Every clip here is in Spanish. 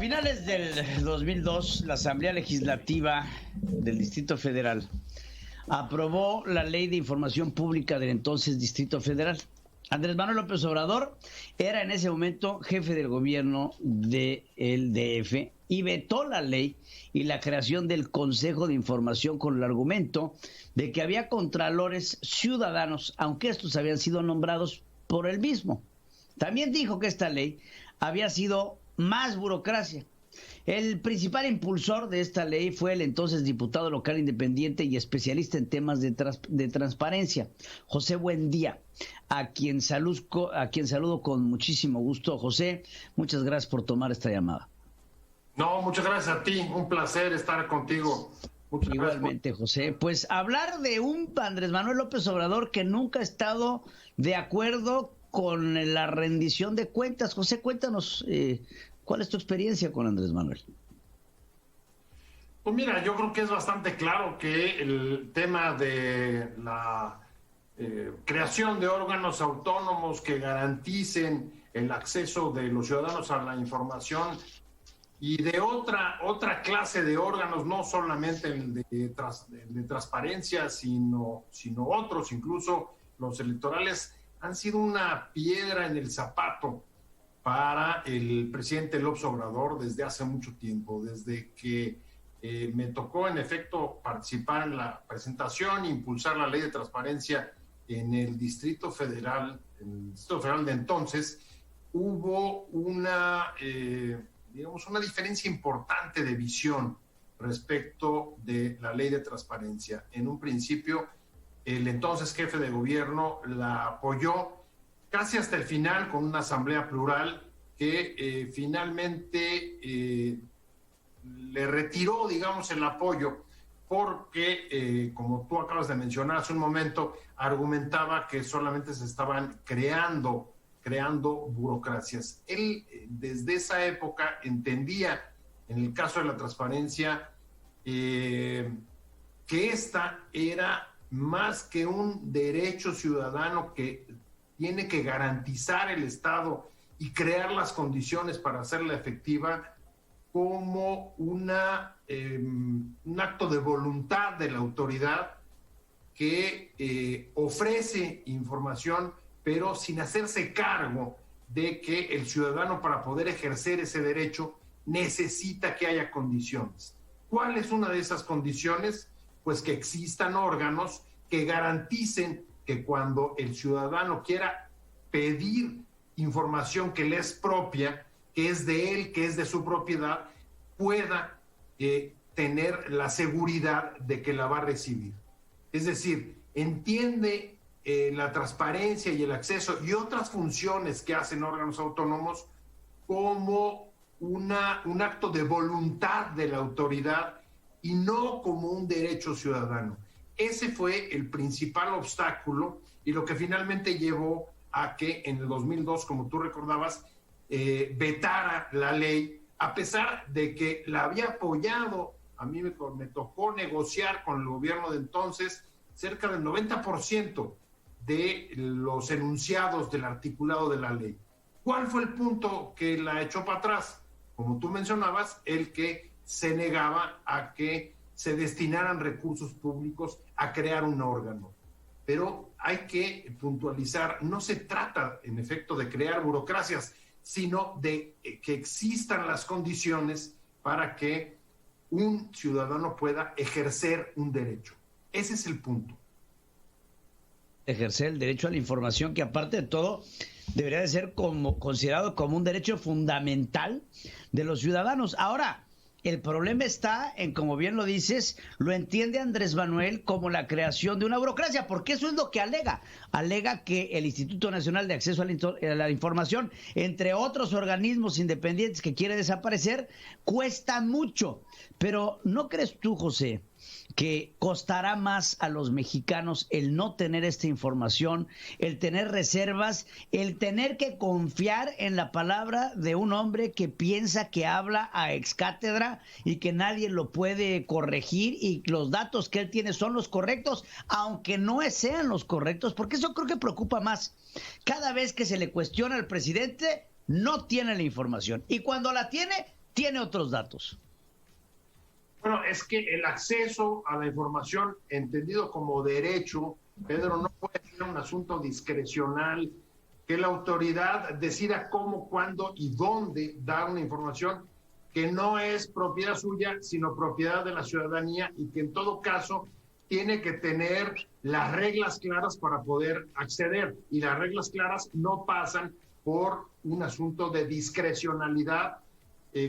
finales del 2002, la Asamblea Legislativa del Distrito Federal aprobó la Ley de Información Pública del entonces Distrito Federal. Andrés Manuel López Obrador era en ese momento jefe del gobierno del DF y vetó la ley y la creación del Consejo de Información con el argumento de que había contralores ciudadanos, aunque estos habían sido nombrados por él mismo. También dijo que esta ley había sido más burocracia. El principal impulsor de esta ley fue el entonces diputado local independiente y especialista en temas de transparencia, José Buendía, a quien saludo con muchísimo gusto. José, muchas gracias por tomar esta llamada. No, muchas gracias a ti, un placer estar contigo. Igualmente, José. Pues hablar de un Andrés Manuel López Obrador que nunca ha estado de acuerdo con la rendición de cuentas. José, cuéntanos, ¿cuál es tu experiencia con Andrés Manuel? Pues mira, yo creo que es bastante claro que el tema de la creación de órganos autónomos que garanticen el acceso de los ciudadanos a la información y de otra clase de órganos, no solamente el de transparencia, sino otros, incluso los electorales, han sido una piedra en el zapato para el presidente López Obrador desde hace mucho tiempo, desde que me tocó en efecto participar en la presentación e impulsar la ley de transparencia en el Distrito Federal, de entonces. Hubo una diferencia importante de visión respecto de la ley de transparencia. En un principio, el entonces jefe de gobierno la apoyó casi hasta el final con una asamblea plural que finalmente le retiró, digamos, el apoyo porque, como tú acabas de mencionar hace un momento, argumentaba que solamente se estaban creando burocracias. Él, desde esa época, entendía, en el caso de la transparencia, que esta era más que un derecho ciudadano que tiene que garantizar el Estado y crear las condiciones para hacerla efectiva, como un acto de voluntad de la autoridad que ofrece información, pero sin hacerse cargo de que el ciudadano, para poder ejercer ese derecho, necesita que haya condiciones. ¿Cuál es una de esas condiciones? Pues que existan órganos que garanticen que cuando el ciudadano quiera pedir información que le es propia, que es de él, que es de su propiedad, pueda tener la seguridad de que la va a recibir. Es decir, entiende la transparencia y el acceso y otras funciones que hacen órganos autónomos como un acto de voluntad de la autoridad y no como un derecho ciudadano. Ese fue el principal obstáculo y lo que finalmente llevó a que en el 2002, como tú recordabas, vetara la ley, a pesar de que la había apoyado. A mí me tocó negociar con el gobierno de entonces cerca del 90% de los enunciados del articulado de la ley. ¿Cuál fue el punto que la echó para atrás? Como tú mencionabas, el que se negaba a que se destinaran recursos públicos a crear un órgano. Pero hay que puntualizar, no se trata en efecto de crear burocracias, sino de que existan las condiciones para que un ciudadano pueda ejercer un derecho. Ese es el punto. Ejercer el derecho a la información, que aparte de todo debería de ser considerado como un derecho fundamental de los ciudadanos. Ahora, el problema está en, como bien lo dices, lo entiende Andrés Manuel como la creación de una burocracia, porque eso es lo que alega. Alega que el Instituto Nacional de Acceso a la Información, entre otros organismos independientes que quiere desaparecer, cuesta mucho. Pero ¿no crees tú, José, que costará más a los mexicanos el no tener esta información, el tener reservas, el tener que confiar en la palabra de un hombre que piensa que habla a ex cátedra y que nadie lo puede corregir y los datos que él tiene son los correctos, aunque no sean los correctos? Porque eso creo que preocupa más. Cada vez que se le cuestiona al presidente, no tiene la información, y cuando la tiene, tiene otros datos. Bueno, es que el acceso a la información, entendido como derecho, Pedro, no puede ser un asunto discrecional, que la autoridad decida cómo, cuándo y dónde dar una información que no es propiedad suya, sino propiedad de la ciudadanía, y que en todo caso tiene que tener las reglas claras para poder acceder. Y las reglas claras no pasan por un asunto de discrecionalidad,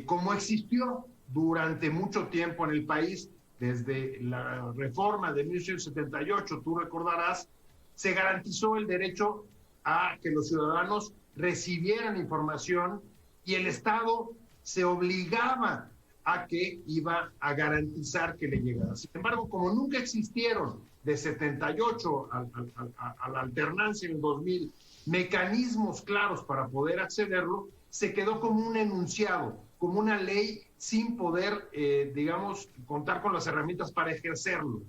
como existió durante mucho tiempo en el país, desde la reforma de 1978, tú recordarás, se garantizó el derecho a que los ciudadanos recibieran información y el Estado se obligaba a que iba a garantizar que le llegara. Sin embargo, como nunca existieron de 78 a la alternancia en el 2000 mecanismos claros para poder accederlo, se quedó como un enunciado, como una ley sin poder, digamos, contar con las herramientas para ejercerlo.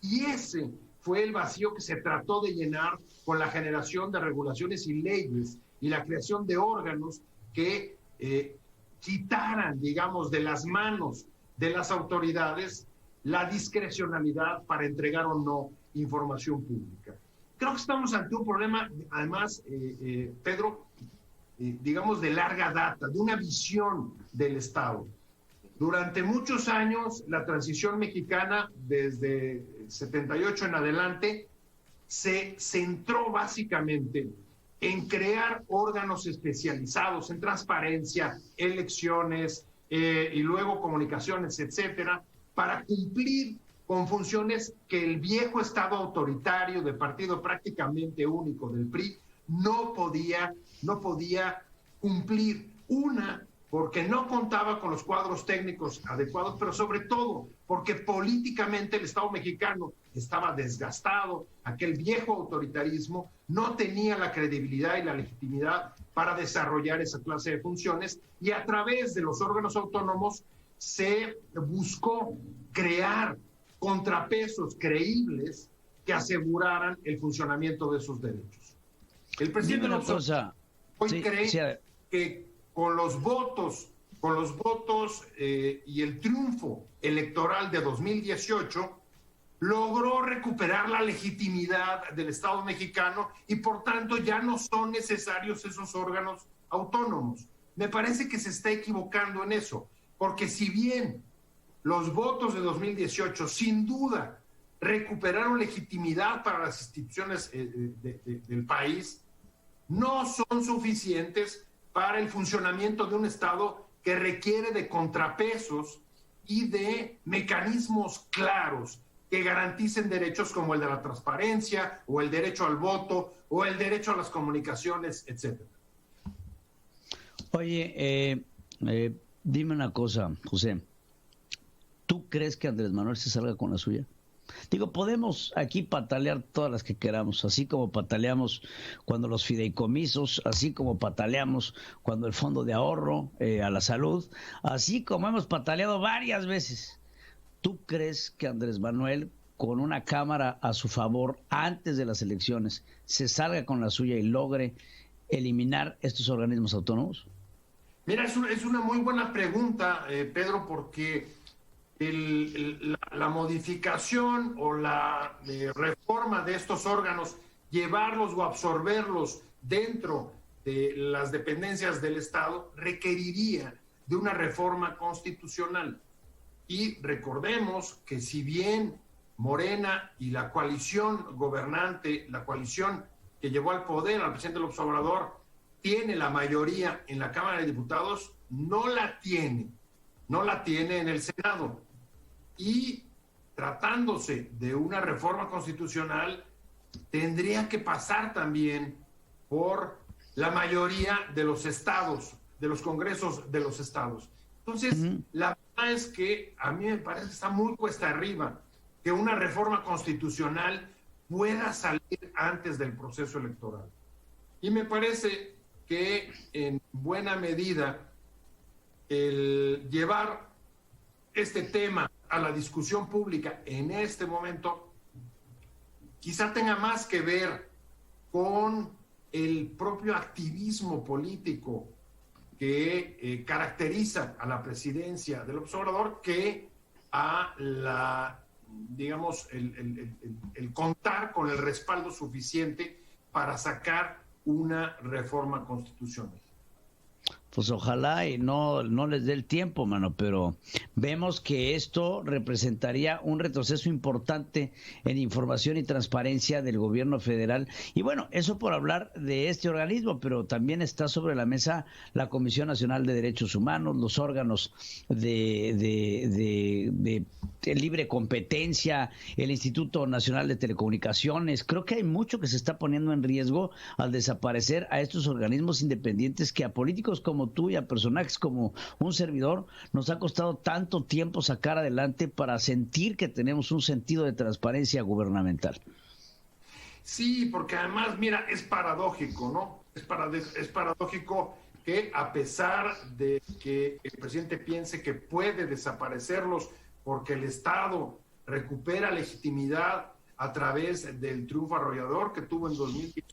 Y ese fue el vacío que se trató de llenar con la generación de regulaciones y leyes y la creación de órganos que quitaran, digamos, de las manos de las autoridades la discrecionalidad para entregar o no información pública. Creo que estamos ante un problema, además, Pedro, digamos, de larga data, de una visión del Estado. Durante muchos años, la transición mexicana, desde 78 en adelante, se centró básicamente en crear órganos especializados en transparencia, elecciones y luego comunicaciones, etcétera, para cumplir con funciones que el viejo Estado autoritario de partido prácticamente único del PRI no podía cumplir. Una, porque no contaba con los cuadros técnicos adecuados, pero sobre todo porque políticamente el Estado mexicano estaba desgastado, aquel viejo autoritarismo no tenía la credibilidad y la legitimidad para desarrollar esa clase de funciones, y a través de los órganos autónomos se buscó crear contrapesos creíbles que aseguraran el funcionamiento de esos derechos. El presidente López hoy cree que con los votos y el triunfo electoral de 2018 logró recuperar la legitimidad del Estado mexicano y por tanto ya no son necesarios esos órganos autónomos. Me parece que se está equivocando en eso, porque si bien los votos de 2018 sin duda recuperaron legitimidad para las instituciones del país, no son suficientes para el funcionamiento de un Estado que requiere de contrapesos y de mecanismos claros que garanticen derechos como el de la transparencia o el derecho al voto o el derecho a las comunicaciones, etcétera. Oye, dime una cosa, José. ¿Tú crees que Andrés Manuel se salga con la suya? Digo, podemos aquí patalear todas las que queramos, así como pataleamos cuando los fideicomisos, así como pataleamos cuando el fondo de ahorro a la salud, así como hemos pataleado varias veces. ¿Tú crees que Andrés Manuel, con una Cámara a su favor antes de las elecciones, se salga con la suya y logre eliminar estos organismos autónomos? Mira, es una muy buena pregunta, Pedro, porque la modificación o la reforma de estos órganos, llevarlos o absorberlos dentro de las dependencias del Estado, requeriría de una reforma constitucional. Y recordemos que si bien Morena y la coalición gobernante, la coalición que llevó al poder al presidente López Obrador, tiene la mayoría en la Cámara de Diputados, no la tiene en el Senado. Y tratándose de una reforma constitucional, tendría que pasar también por la mayoría de los estados, de los congresos de los estados. Entonces, la verdad es que a mí me parece que está muy cuesta arriba que una reforma constitucional pueda salir antes del proceso electoral. Y me parece que en buena medida el llevar este tema a la discusión pública en este momento quizá tenga más que ver con el propio activismo político que caracteriza a la presidencia del observador que a la, digamos, el contar con el respaldo suficiente para sacar una reforma constitucional. Pues ojalá y no les dé el tiempo, mano, pero vemos que esto representaría un retroceso importante en información y transparencia del gobierno federal. Y bueno, eso por hablar de este organismo, pero también está sobre la mesa la Comisión Nacional de Derechos Humanos, los órganos de libre competencia, el Instituto Nacional de Telecomunicaciones. Creo que hay mucho que se está poniendo en riesgo al desaparecer a estos organismos independientes que a políticos como tú y a personajes como un servidor nos ha costado tanto tiempo sacar adelante para sentir que tenemos un sentido de transparencia gubernamental. Sí, porque además, mira, es paradójico, ¿no? Es paradójico que a pesar de que el presidente piense que puede desaparecerlos porque el Estado recupera legitimidad a través del triunfo arrollador que tuvo en 2018,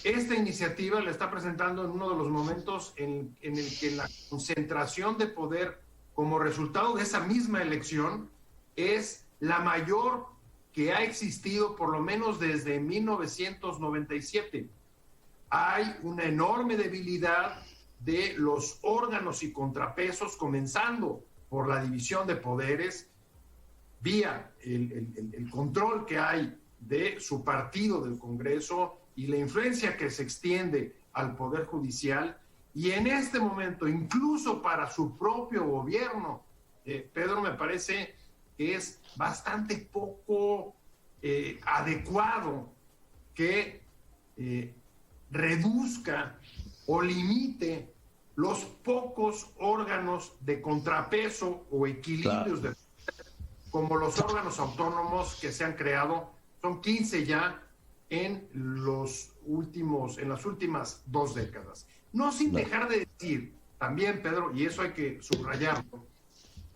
esta iniciativa la está presentando en uno de los momentos en el que la concentración de poder como resultado de esa misma elección es la mayor que ha existido por lo menos desde 1997. Hay una enorme debilidad de los órganos y contrapesos, comenzando por la división de poderes, vía el control que hay de su partido del Congreso y la influencia que se extiende al Poder Judicial, y en este momento, incluso para su propio gobierno, Pedro, me parece que es bastante poco adecuado que reduzca o limite los pocos órganos de contrapeso o equilibrios, claro, como los órganos autónomos que se han creado, son 15 ya, en las últimas 2 décadas. No sin dejar de decir también, Pedro, y eso hay que subrayarlo,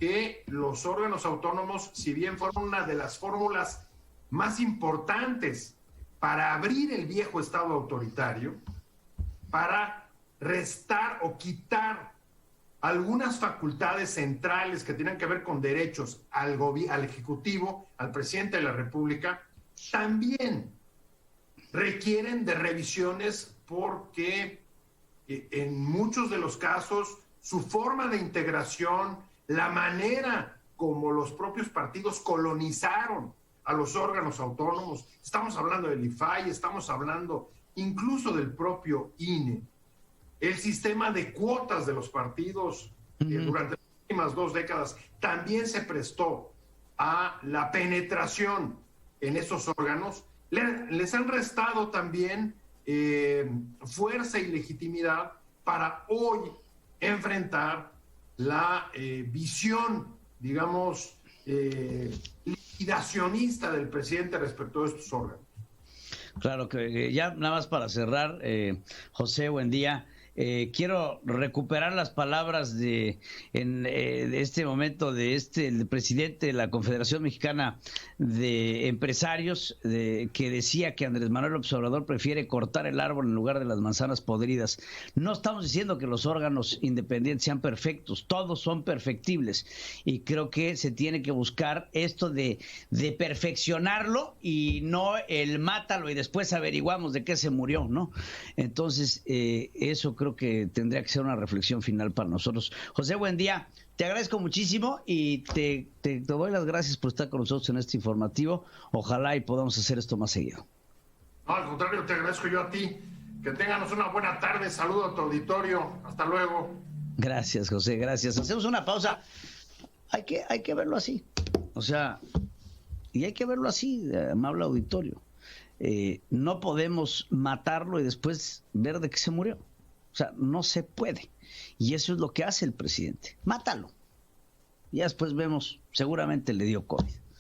que los órganos autónomos, si bien fueron una de las fórmulas más importantes para abrir el viejo Estado autoritario, para restar o quitar algunas facultades centrales que tienen que ver con derechos al Ejecutivo, al presidente de la República, también requieren de revisiones porque en muchos de los casos su forma de integración, la manera como los propios partidos colonizaron a los órganos autónomos, estamos hablando del IFAI, estamos hablando incluso del propio INE, el sistema de cuotas de los partidos durante las últimas 2 décadas también se prestó a la penetración en esos órganos. Les han restado también fuerza y legitimidad para hoy enfrentar la visión, digamos, liquidacionista del presidente respecto de estos órganos. Claro que ya nada más para cerrar, José, buen día. Quiero recuperar las palabras de este momento el presidente de la Confederación Mexicana de Empresarios, que decía que Andrés Manuel López Obrador prefiere cortar el árbol en lugar de las manzanas podridas. No estamos diciendo que los órganos independientes sean perfectos, todos son perfectibles, y creo que se tiene que buscar esto de perfeccionarlo y no el mátalo y después averiguamos de qué se murió, ¿no? Entonces, eso creo que tendría que ser una reflexión final para nosotros. José, buen día. Te agradezco muchísimo y te doy las gracias por estar con nosotros en este informativo. Ojalá y podamos hacer esto más seguido. No, al contrario, te agradezco yo a ti. Que tengan una buena tarde. Saludo a tu auditorio. Hasta luego. Gracias, José, gracias. Hacemos una pausa. Hay que verlo así. O sea, y hay que verlo así, amable auditorio. No podemos matarlo y después ver de qué se murió. O sea, no se puede. Y eso es lo que hace el presidente. Mátalo. Y después vemos, seguramente le dio COVID.